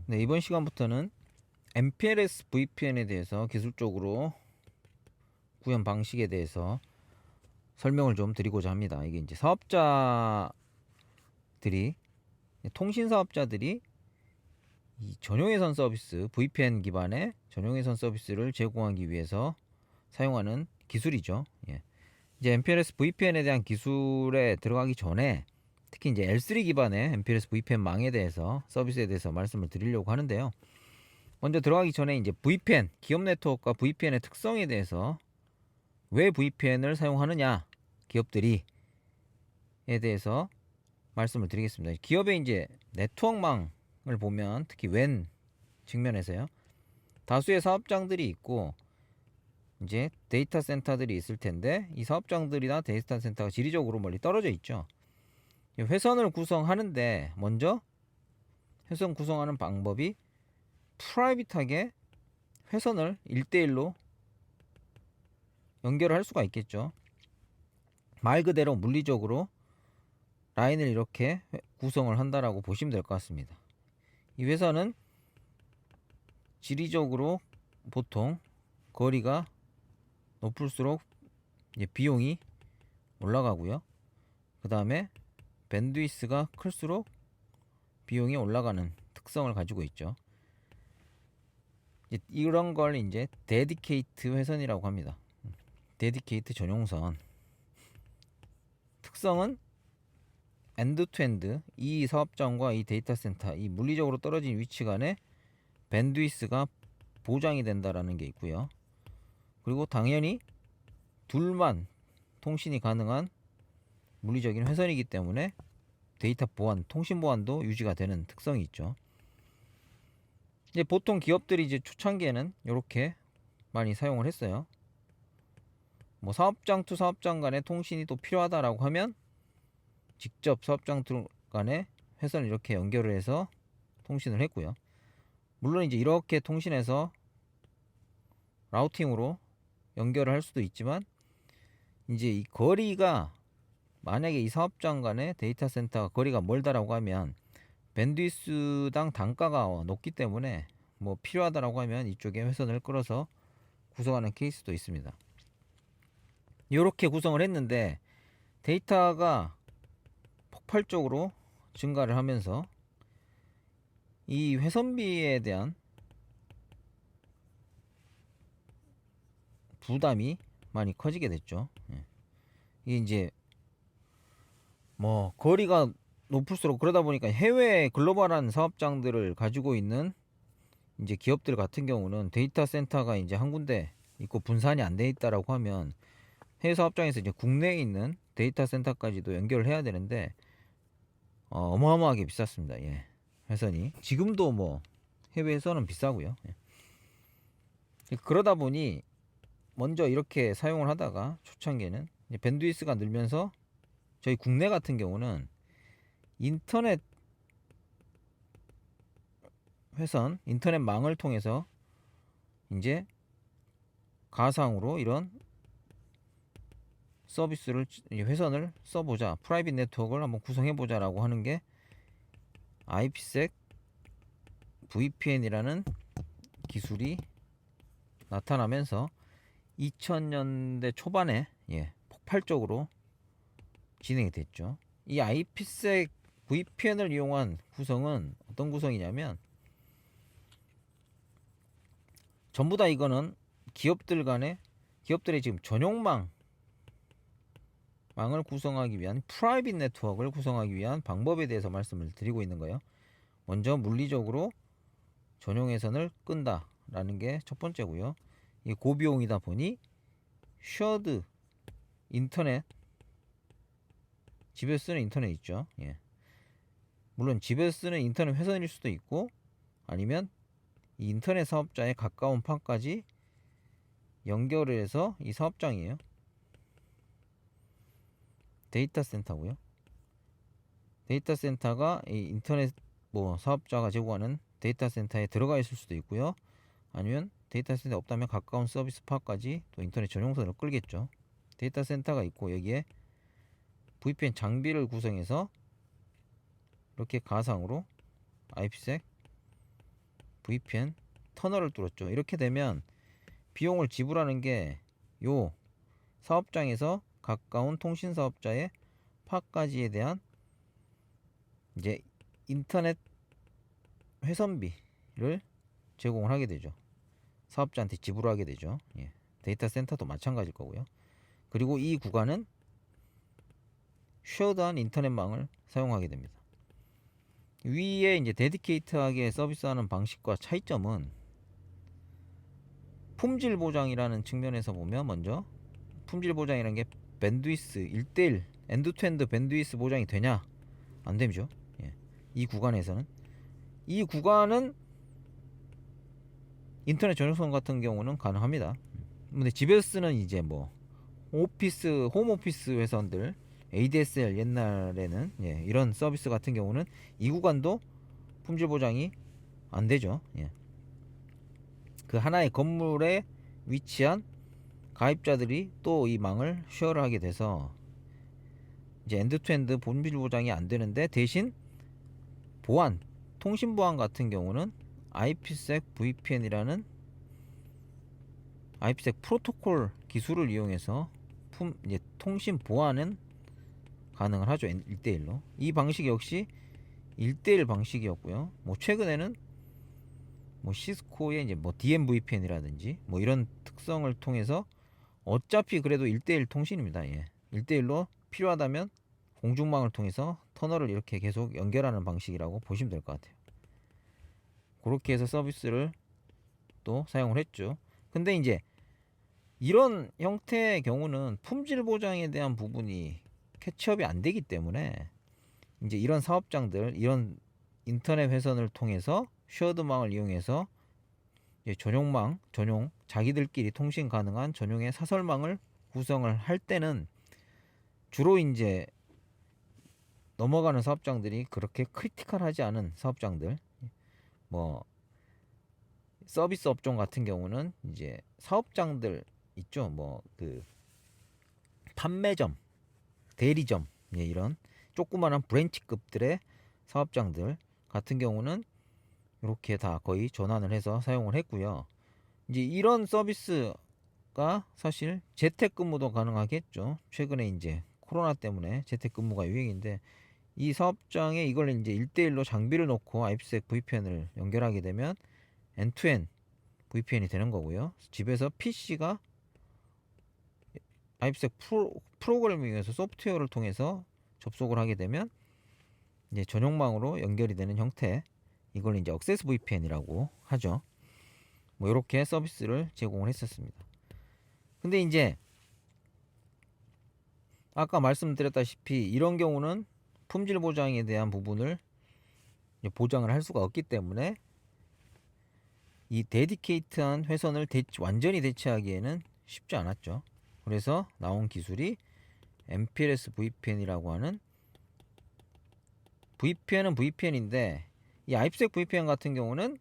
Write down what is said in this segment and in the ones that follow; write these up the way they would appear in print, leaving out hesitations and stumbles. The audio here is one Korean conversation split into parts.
네, 이번 시간부터는 MPLS VPN에 대해서 기술적으로 구현 방식에 대해서 설명을 좀 드리고자 합니다. 이게 이제 사업자들이, 통신 사업자들이 이 전용회선 서비스, VPN 기반의 전용회선 서비스를 제공하기 위해서 사용하는 기술이죠. 예. 이제 MPLS VPN에 대한 기술에 들어가기 전에 특히 이제 L3 기반의 MPLS VPN 망에 대해서 서비스에 대해서 말씀을 드리려고 하는데요. 먼저 들어가기 전에 이제 VPN, 기업 네트워크와 VPN의 특성에 대해서 왜 VPN을 사용하느냐, 기업들이에 대해서 말씀을 드리겠습니다. 기업의 이제 네트워크망을 보면 특히 WAN 측면에서요. 다수의 사업장들이 있고 이제 데이터 센터들이 있을 텐데 이 사업장들이나 데이터 센터가 지리적으로 멀리 떨어져 있죠. 회선을 구성하는데 먼저 회선 구성하는 방법이 프라이빗하게 회선을 1대1로 연결을 할 수가 있겠죠. 말 그대로 물리적으로 라인을 이렇게 구성을 한다라고 보시면 될 것 같습니다. 이 회선은 지리적으로 보통 거리가 높을수록 비용이 올라가고요. 그 다음에 밴드위스가 클수록 비용이 올라가는 특성을 가지고 있죠. 이런 걸 이제 데디케이트 회선이라고 합니다. 데디케이트 전용선. 특성은 엔드 투 엔드, 이 사업장과 이 데이터 센터, 이 물리적으로 떨어진 위치 간에 밴드위스가 보장이 된다라는 게 있고요. 그리고 당연히 둘만 통신이 가능한 물리적인 회선이기 때문에 데이터 보안, 통신 보안도 유지가 되는 특성이 있죠. 이제 보통 기업들이 이제 초창기에는 이렇게 많이 사용을 했어요. 뭐 사업장 투 사업장 간의 통신이 또 필요하다라고 하면 직접 사업장 간에 회선을 이렇게 연결을 해서 통신을 했고요. 물론 이제 이렇게 통신해서 라우팅으로 연결을 할 수도 있지만 이제 이 거리가 만약에 이 사업장 간의 데이터 센터가 거리가 멀다라고 하면 밴드위스당 단가가 높기 때문에 뭐 필요하다라고 하면 이쪽에 회선을 끌어서 구성하는 케이스도 있습니다. 이렇게 구성을 했는데 데이터가 폭발적으로 증가를 하면서 이 회선비에 대한 부담이 많이 커지게 됐죠. 이게 이제 뭐 거리가 높을수록 그러다 보니까 해외 글로벌한 사업장들을 가지고 있는 이제 기업들 같은 경우는 데이터 센터가 이제 한 군데 있고 분산이 안 돼 있다라고 하면 해외 사업장에서 이제 국내에 있는 데이터 센터까지도 연결을 해야 되는데 어마어마하게 비쌌습니다. 예. 회선이 지금도 뭐 해외에서는 비싸고요. 예. 그러다 보니 먼저 이렇게 사용을 하다가 초창기에는 밴드위스가 늘면서 저희 국내 같은 경우는 인터넷 회선, 인터넷망을 통해서 이제 가상으로 이런 서비스를 회선을 써보자, 프라이빗 네트워크를 한번 구성해보자라고 하는 게 IPsec VPN이라는 기술이 나타나면서 2000년대 초반에 폭발적으로 진행이 됐죠. 이 IPsec VPN을 이용한 구성은 어떤 구성이냐면 전부 다 이거는 기업들의 지금 전용망을 구성하기 위한 프라이빗 네트워크를 구성하기 위한 방법에 대해서 말씀을 드리고 있는 거예요. 먼저 물리적으로 전용회선을 끈다라는 게 첫 번째고요. 이게 고비용이다 보니 쉐어드 인터넷, 집에서 쓰는 인터넷 있죠. 물론 집에서 쓰는 인터넷 회선일 수도 있고 아니면 이 인터넷 사업자에 가까운 판까지 연결을 해서 이 사업장이에요. 데이터 센터고요. 데이터 센터가 이 인터넷 뭐 사업자가 제공하는 데이터 센터에 들어가 있을 수도 있고요. 아니면 데이터 센터 없다면 가까운 서비스 파까지 또 인터넷 전용선을 끌겠죠. 데이터 센터가 있고 여기에 VPN 장비를 구성해서 이렇게 가상으로 IPsec VPN 터널을 뚫었죠. 이렇게 되면 비용을 지불하는 게 요 사업장에서 가까운 통신 사업자의 파까지에 대한 이제 인터넷 회선비를 제공을 하게 되죠. 사업자한테 지불하게 되죠. 예. 데이터 센터도 마찬가지일 거고요. 그리고 이 구간은 쉐어드한 인터넷망을 사용하게 됩니다. 위에 이제 데디케이트하게 서비스하는 방식과 차이점은 품질 보장이라는 측면에서 보면 먼저 품질 보장이라는 게 밴드위스 1대1 엔드투엔드 밴드위스 보장이 되냐? 안 되죠. 예. 이 구간에서는 이 구간은 인터넷 전용선 같은 경우는 가능합니다. 근데 집에서 쓰는 이제 뭐 오피스 홈오피스 회선들 ADSL 옛날에는 예, 이런 서비스 같은 경우는 이 구간도 품질 보장이 안 되죠. 예. 그 하나의 건물에 위치한 가입자들이 또 이 망을 쉐어를 하게 돼서 이제 엔드투엔드 품질 보장이 안 되는데 대신 보안, 통신 보안 같은 경우는 IPsec VPN이라는 IPsec 프로토콜 기술을 이용해서 이제 통신 보안은 가능을 하죠. 1대1로. 이 방식 역시 1대1 방식이었고요. 뭐 최근에는 뭐 시스코의 이제 뭐 DMVPN이라든지 뭐 이런 특성을 통해서 어차피 그래도 1대1 통신입니다. 예. 1대1로 필요하다면 공중망을 통해서 터널을 이렇게 계속 연결하는 방식이라고 보시면 될 것 같아요. 그렇게 해서 서비스를 또 사용을 했죠. 근데 이제 이런 형태의 경우는 품질 보장에 대한 부분이 캐치업이 안 되기 때문에 이제 이런 사업장들, 이런 인터넷 회선을 통해서 쉐어드망을 이용해서 전용망, 전용 자기들끼리 통신 가능한 전용의 사설망을 구성을 할 때는 주로 이제 넘어가는 사업장들이 그렇게 크리티컬하지 않은 사업장들, 뭐 서비스 업종 같은 경우는 이제 사업장들 있죠. 뭐 그 판매점, 대리점, 예, 이런 조그마한 브랜치급들의 사업장들 같은 경우는 이렇게 다 거의 전환을 해서 사용을 했고요. 이제 이런 서비스가 사실 재택근무도 가능하겠죠. 최근에 이제 코로나 때문에 재택근무가 유행인데 이 사업장에 이걸 이제 1대1로 장비를 놓고 IPsec VPN을 연결하게 되면 end-to-end VPN이 되는 거고요. 집에서 PC가 IPsec 프로그래밍에서 소프트웨어를 통해서 접속을 하게 되면 이제 전용망으로 연결이 되는 형태, 이걸 이제 액세스 VPN이라고 하죠. 뭐 이렇게 서비스를 제공을 했었습니다. 근데 이제 아까 말씀드렸다시피 이런 경우는 품질 보장에 대한 부분을 보장을 할 수가 없기 때문에 이 데디케이트한 회선을 완전히 대체하기에는 쉽지 않았죠. 그래서 나온 기술이 MPLS VPN이라고 하는, VPN은 VPN인데 이 IPsec VPN 같은 경우는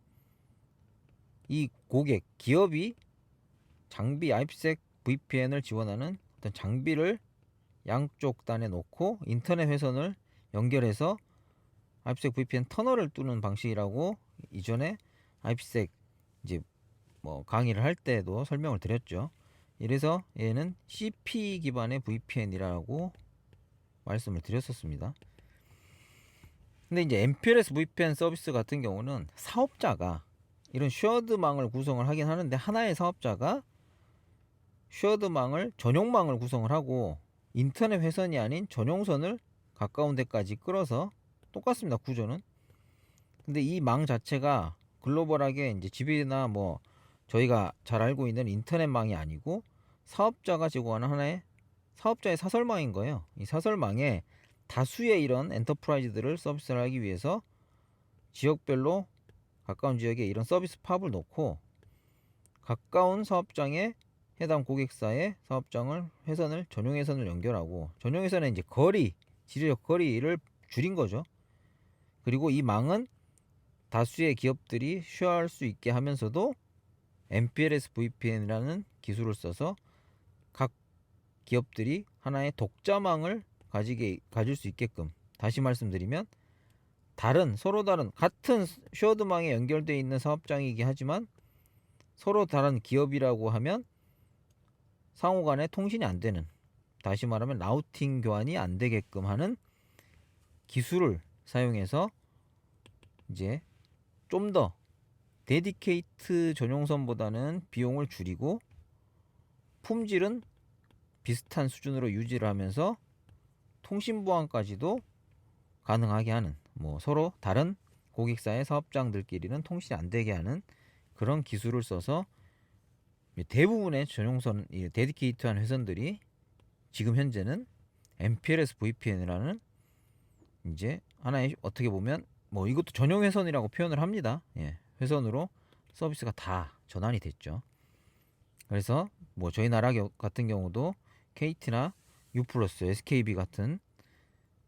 이 고객, 기업이 장비 IPsec VPN을 지원하는 어떤 장비를 양쪽 단에 놓고 인터넷 회선을 연결해서 IPsec VPN 터널을 뚫는 방식이라고 이전에 IPsec 이제 뭐 강의를 할 때도 설명을 드렸죠. 이래서 얘는 CP 기반의 VPN이라고 말씀을 드렸었습니다. 근데 이제 MPLS VPN 서비스 같은 경우는 사업자가 이런 쉐어드망을 구성을 하긴 하는데 하나의 사업자가 쉐어드망을 전용망을 구성을 하고 인터넷 회선이 아닌 전용선을 가까운 데까지 끌어서 똑같습니다. 구조는. 근데 이 망 자체가 글로벌하게 이제 집이나 뭐 저희가 잘 알고 있는 인터넷망이 아니고 사업자가 제공하는 하나의 사업자의 사설망인 거예요. 이 사설망에 다수의 이런 엔터프라이즈들을 서비스를 하기 위해서 지역별로 가까운 지역에 이런 서비스 팝을 놓고 가까운 사업장에 해당 고객사의 사업장을 회선을 전용 회선을 연결하고, 전용 회선의 이제 거리, 지리적 거리를 줄인 거죠. 그리고 이 망은 다수의 기업들이 쉐어할 수 있게 하면서도 MPLS VPN이라는 기술을 써서 각 기업들이 하나의 독자망을 가질 수 있게끔, 다시 말씀드리면 서로 다른 같은 쉐어드망에 연결되어 있는 사업장이긴 하지만 서로 다른 기업이라고 하면 상호 간에 통신이 안 되는, 다시 말하면 라우팅 교환이 안 되게끔 하는 기술을 사용해서 이제 좀 더 데디케이트 전용선보다는 비용을 줄이고 품질은 비슷한 수준으로 유지를 하면서 통신 보안까지도 가능하게 하는, 뭐 서로 다른 고객사의 사업장들끼리는 통신이 안 되게 하는 그런 기술을 써서 대부분의 전용선 데디케이트한 회선들이 지금 현재는 MPLS VPN이라는 이제 하나의 어떻게 보면 뭐 이것도 전용 회선이라고 표현을 합니다. 예, 회선으로 서비스가 다 전환이 됐죠. 그래서 뭐 저희 나라 같은 경우도 KT나 U+, SKB 같은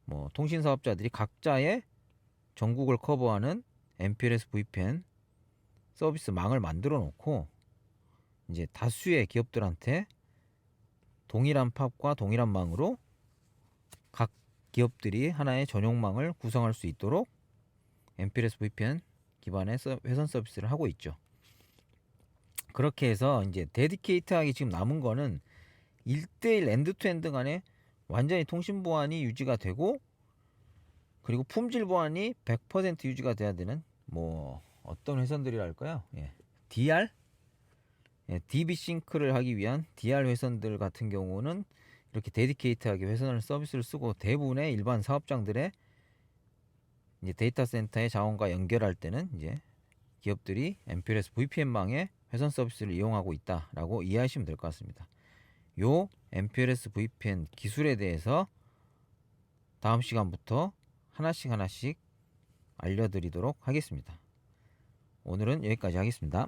뭐 통신 사업자들이 각자의 전국을 커버하는 MPLS VPN 서비스망을 만들어 놓고 이제 다수의 기업들한테 동일한 팝과 동일한 망으로 각 기업들이 하나의 전용망을 구성할 수 있도록 MPLS VPN 기반의 회선 서비스를 하고 있죠. 그렇게 해서 이제 데디케이트하게 지금 남은 거는 1대1 엔드투엔드 간에 완전히 통신 보안이 유지가 되고 그리고 품질 보안이 100% 유지가 돼야 되는 뭐 어떤 회선들이랄까요? 예. DR? 예, DB 싱크를 하기 위한 DR 회선들 같은 경우는 이렇게 데디케이트하게 회선을 서비스를 쓰고 대부분의 일반 사업장들의 이제 데이터 센터의 자원과 연결할 때는 이제 기업들이 MPLS VPN망의 회선 서비스를 이용하고 있다라고 이해하시면 될 것 같습니다. 요 MPLS VPN 기술에 대해서 다음 시간부터 하나씩 알려드리도록 하겠습니다. 오늘은 여기까지 하겠습니다.